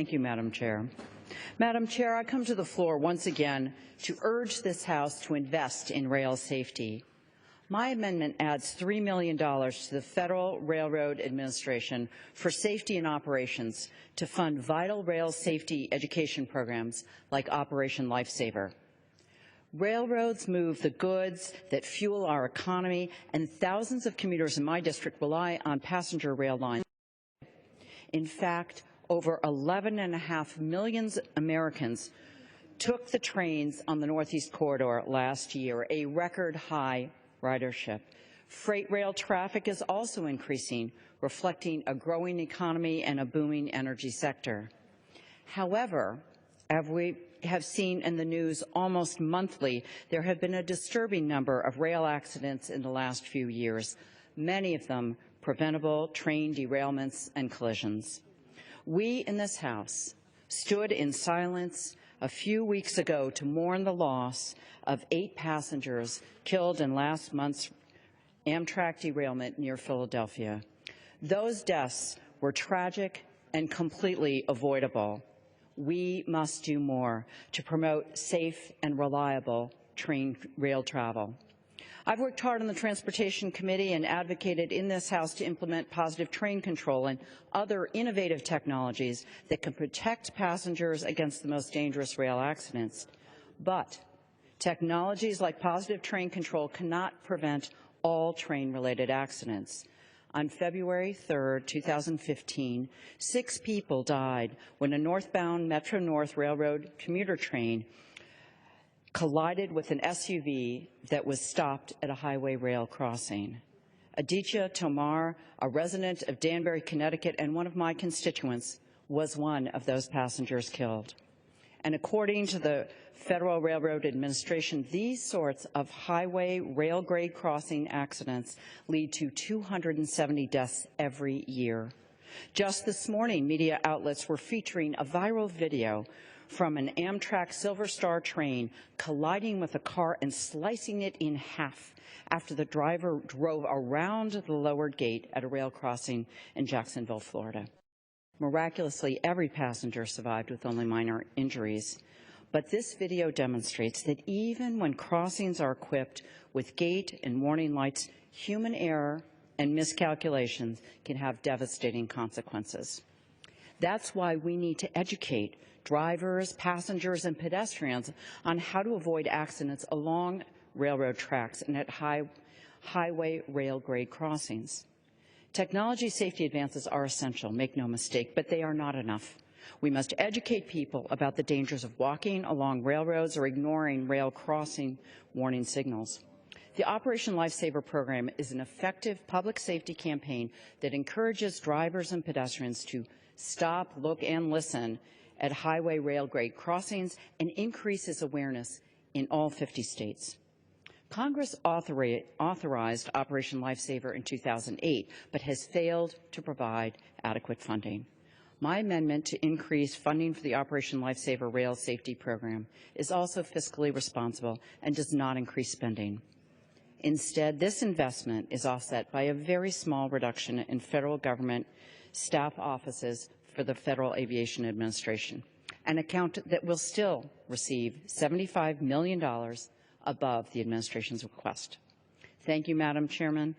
Thank you, Madam Chair. Madam Chair, I come to the floor once again to urge this House to invest in rail safety. My amendment adds $3 million to the Federal Railroad Administration for safety and operations to fund vital rail safety education programs like Operation LIfesaver. Railroads move the goods that fuel our economy, and thousands of commuters in my district rely on passenger rail lines. In fact, over 11.5 million Americans took the trains on the Northeast Corridor last year, a record high ridership. Freight rail traffic is also increasing, reflecting a growing economy and a booming energy sector. However, as we have seen in the news almost monthly, there have been a disturbing number of rail accidents in the last few years, many of them preventable train derailments and collisions. We in this House stood in silence a few weeks ago to mourn the loss of 8 passengers killed in last month's Amtrak derailment near Philadelphia. Those deaths were tragic and completely avoidable. We must do more to promote safe and reliable train rail travel. I've worked hard on the Transportation Committee and advocated in this House to implement positive train control and other innovative technologies that can protect passengers against the most dangerous rail accidents. But technologies like positive train control cannot prevent all train-related accidents. On February 3, 2015, 6 people died when a northbound Metro-North Railroad commuter train collided with an SUV that was stopped at a highway rail crossing. Aditya Tomar, a resident of Danbury, Connecticut, and one of my constituents, was one of those passengers killed. And according to the Federal Railroad Administration, these sorts of highway rail grade crossing accidents lead to 270 deaths every year. Just this morning, media outlets were featuring a viral video from an Amtrak Silver Star train colliding with a car and slicing it in half after the driver drove around the lowered gate at a rail crossing in Jacksonville, Florida. Miraculously, every passenger survived with only minor injuries. But this video demonstrates that even when crossings are equipped with gate and warning lights, human error and miscalculations can have devastating consequences. That's why we need to educate drivers, passengers, and pedestrians on how to avoid accidents along railroad tracks and at highway rail grade crossings. Technology safety advances are essential, make no mistake, but they are not enough. We must educate people about the dangers of walking along railroads or ignoring rail crossing warning signals. The Operation LIfesaver program is an effective public safety campaign that encourages drivers and pedestrians to stop, look, and listen at highway rail grade crossings and increases awareness in all 50 states. Congress authorized Operation LIfesaver in 2008, but has failed to provide adequate funding. My amendment to increase funding for the Operation LIfesaver rail safety program is also fiscally responsible and does not increase spending. Instead, this investment is offset by a very small reduction in federal government staff offices for the Federal Aviation Administration, an account that will still receive $75 million above the administration's request. Thank you, Madam Chairman.